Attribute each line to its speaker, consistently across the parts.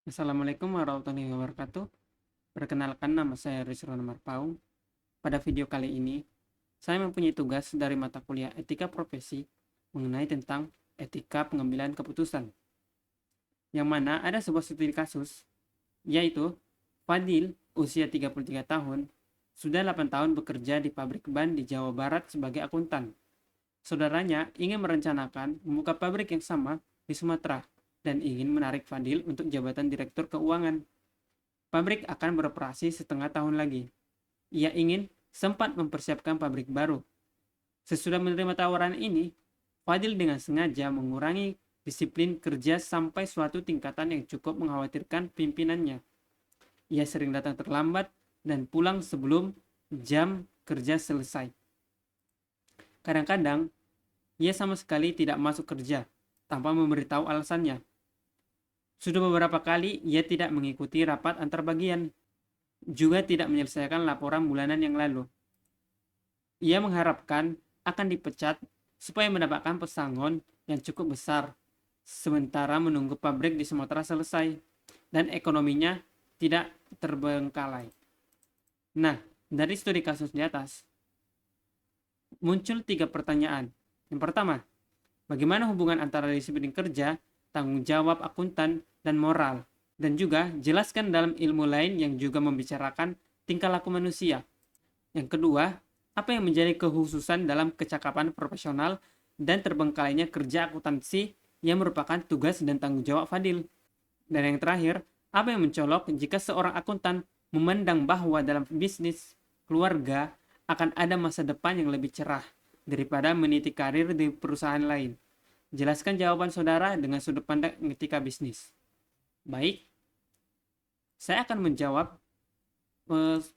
Speaker 1: Assalamualaikum warahmatullahi wabarakatuh. Perkenalkan, nama saya Rizwan Marpaung. Pada video kali ini, saya mempunyai tugas dari mata kuliah Etika Profesi mengenai tentang etika pengambilan keputusan. Yang mana ada sebuah studi kasus, yaitu Fadil, usia 33 tahun, sudah 8 tahun bekerja di pabrik ban di Jawa Barat sebagai akuntan. Saudaranya ingin merencanakan membuka pabrik yang sama di Sumatera dan ingin menarik Fadil untuk jabatan direktur keuangan. Pabrik akan beroperasi setengah tahun lagi. Ia ingin sempat mempersiapkan pabrik baru. Sesudah menerima tawaran ini, Fadil dengan sengaja mengurangi disiplin kerja sampai suatu tingkatan yang cukup mengkhawatirkan pimpinannya. Ia sering datang terlambat dan pulang sebelum jam kerja selesai. Kadang-kadang, ia sama sekali tidak masuk kerja tanpa memberitahu alasannya. Sudah beberapa kali ia tidak mengikuti rapat antar bagian, juga tidak menyelesaikan laporan bulanan yang lalu. Ia mengharapkan akan dipecat supaya mendapatkan pesangon yang cukup besar, sementara menunggu pabrik di Sumatera selesai dan ekonominya tidak terbengkalai. Nah, dari studi kasus di atas, muncul 3 pertanyaan. Yang pertama, bagaimana hubungan antara disiplin kerja, tanggung jawab akuntan, dan moral? Dan juga jelaskan dalam ilmu lain yang juga membicarakan tingkah laku manusia. Yang kedua, apa yang menjadi kekhususan dalam kecakapan profesional dan terbengkalainya kerja akuntansi yang merupakan tugas dan tanggung jawab Fadil? Dan yang terakhir, apa yang mencolok jika seorang akuntan memandang bahwa dalam bisnis keluarga akan ada masa depan yang lebih cerah daripada meniti karir di perusahaan lain? Jelaskan jawaban saudara dengan sudut pandang etika bisnis. Baik, saya akan menjawab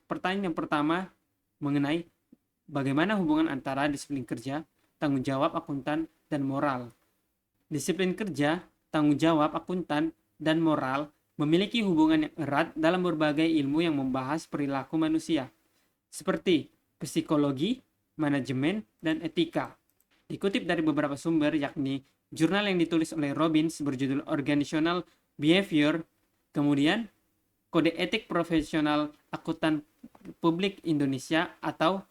Speaker 1: pertanyaan yang pertama mengenai bagaimana hubungan antara disiplin kerja, tanggung jawab akuntan, dan moral. Disiplin kerja, tanggung jawab akuntan, dan moral memiliki hubungan yang erat dalam berbagai ilmu yang membahas perilaku manusia, seperti psikologi, manajemen, dan etika. Dikutip dari beberapa sumber, yakni jurnal yang ditulis oleh Robbins berjudul Organizational Behavior, kemudian Kode Etik Profesional Akuntan Publik Indonesia atau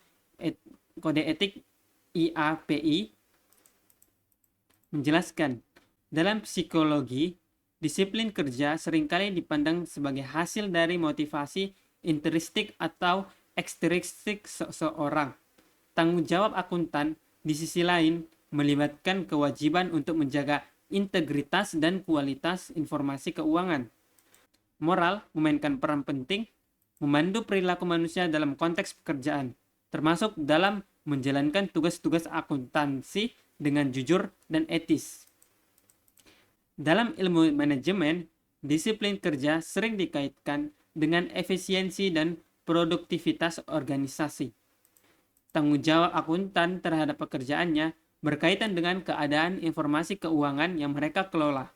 Speaker 1: Kode Etik IAPI menjelaskan, dalam psikologi, disiplin kerja seringkali dipandang sebagai hasil dari motivasi intrinsik atau ekstrinsik seseorang. Tanggung jawab akuntan di sisi lain melibatkan kewajiban untuk menjaga integritas dan kualitas informasi keuangan. Moral memainkan peran penting memandu perilaku manusia dalam konteks pekerjaan, termasuk dalam menjalankan tugas-tugas akuntansi dengan jujur dan etis. Dalam ilmu manajemen, disiplin kerja sering dikaitkan dengan efisiensi dan produktivitas organisasi. Tanggung jawab akuntan terhadap pekerjaannya berkaitan dengan keadaan informasi keuangan yang mereka kelola.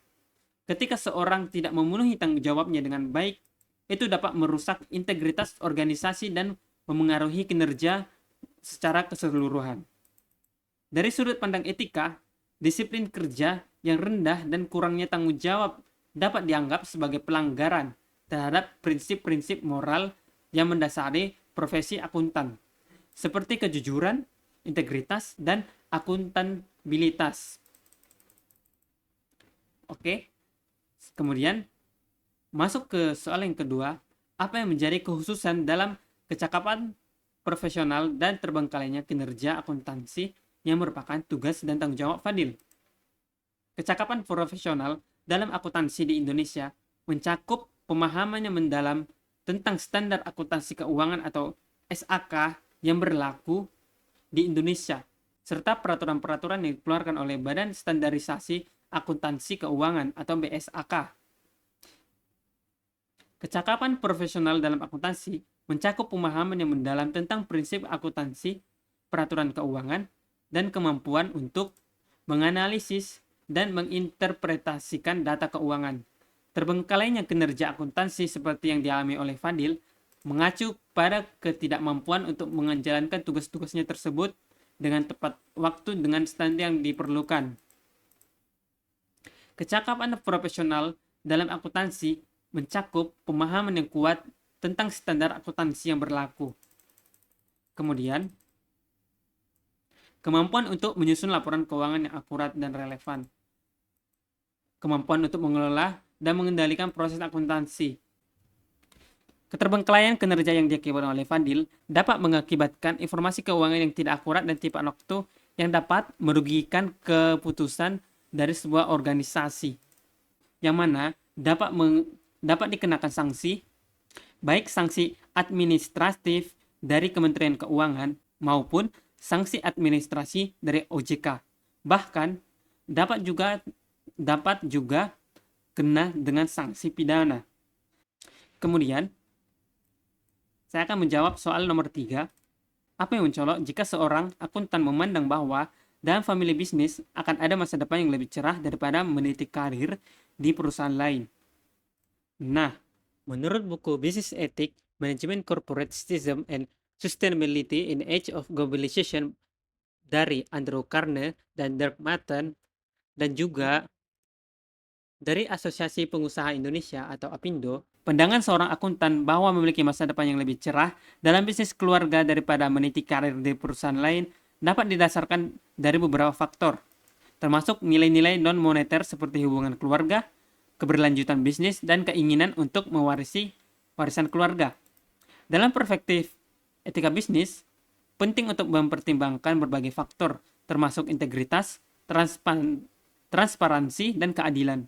Speaker 1: Ketika seorang tidak memenuhi tanggung jawabnya dengan baik, itu dapat merusak integritas organisasi dan memengaruhi kinerja secara keseluruhan. Dari sudut pandang etika, disiplin kerja yang rendah dan kurangnya tanggung jawab dapat dianggap sebagai pelanggaran terhadap prinsip-prinsip moral yang mendasari profesi akuntan, seperti kejujuran, integritas, dan akuntabilitas. Oke. Kemudian, masuk ke soal yang kedua, apa yang menjadi kekhususan dalam kecakapan profesional dan terbengkalainya kinerja akuntansi yang merupakan tugas dan tanggung jawab Fadil. Kecakapan profesional dalam akuntansi di Indonesia mencakup pemahaman yang mendalam tentang standar akuntansi keuangan atau SAK yang berlaku di Indonesia, serta peraturan-peraturan yang dikeluarkan oleh Badan Standarisasi Akuntansi Keuangan atau BSAK. Kecakapan profesional dalam akuntansi mencakup pemahaman yang mendalam tentang prinsip akuntansi, peraturan keuangan, dan kemampuan untuk menganalisis dan menginterpretasikan data keuangan. Terbengkalainya kinerja akuntansi seperti yang dialami oleh Fadil mengacu pada ketidakmampuan untuk menjalankan tugas-tugasnya tersebut dengan tepat waktu dengan standar yang diperlukan. Kecakapan profesional dalam akuntansi mencakup pemahaman yang kuat tentang standar akuntansi yang berlaku. Kemudian, kemampuan untuk menyusun laporan keuangan yang akurat dan relevan. Kemampuan untuk mengelola dan mengendalikan proses akuntansi. Keterbengkelaian kinerja yang diakibatkan oleh Fadil dapat mengakibatkan informasi keuangan yang tidak akurat dan tipe waktu yang dapat merugikan keputusan dari sebuah organisasi, yang mana dapat dikenakan sanksi, baik sanksi administratif dari Kementerian Keuangan maupun sanksi administrasi dari OJK. Bahkan dapat juga kena dengan sanksi pidana. Kemudian, saya akan menjawab soal nomor 3. Apa yang mencolok jika seorang akuntan memandang bahwa dalam family bisnis akan ada masa depan yang lebih cerah daripada meniti karir di perusahaan lain? Nah, menurut buku Business Ethics, Management Corporate Citizen and Sustainability in Age of Globalization dari Andrew Carne dan Dirk Matten, dan juga dari Asosiasi Pengusaha Indonesia atau APindo, pandangan seorang akuntan bahwa memiliki masa depan yang lebih cerah dalam bisnis keluarga daripada meniti karir di perusahaan lain dapat didasarkan dari beberapa faktor, termasuk nilai-nilai non-moneter seperti hubungan keluarga, keberlanjutan bisnis, dan keinginan untuk mewarisi warisan keluarga. Dalam perspektif etika bisnis, penting untuk mempertimbangkan berbagai faktor, termasuk integritas, transparansi, dan keadilan.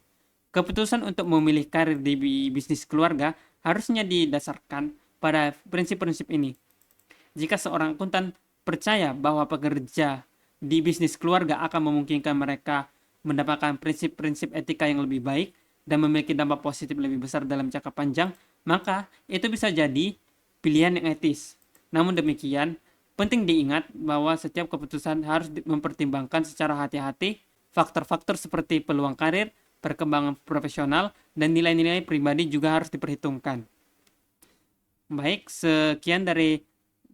Speaker 1: Keputusan untuk memilih karir di bisnis keluarga harusnya didasarkan pada prinsip-prinsip ini. Jika seorang akuntan percaya bahwa pekerja di bisnis keluarga akan memungkinkan mereka mendapatkan prinsip-prinsip etika yang lebih baik dan memiliki dampak positif lebih besar dalam jangka panjang, maka itu bisa jadi pilihan yang etis. Namun demikian, penting diingat bahwa setiap keputusan harus mempertimbangkan secara hati-hati faktor-faktor seperti peluang karir, perkembangan profesional, dan nilai-nilai pribadi juga harus diperhitungkan. Baik, sekian dari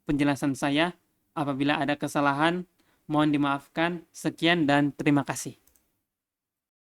Speaker 1: penjelasan saya. Apabila ada kesalahan, mohon dimaafkan. Sekian dan terima kasih.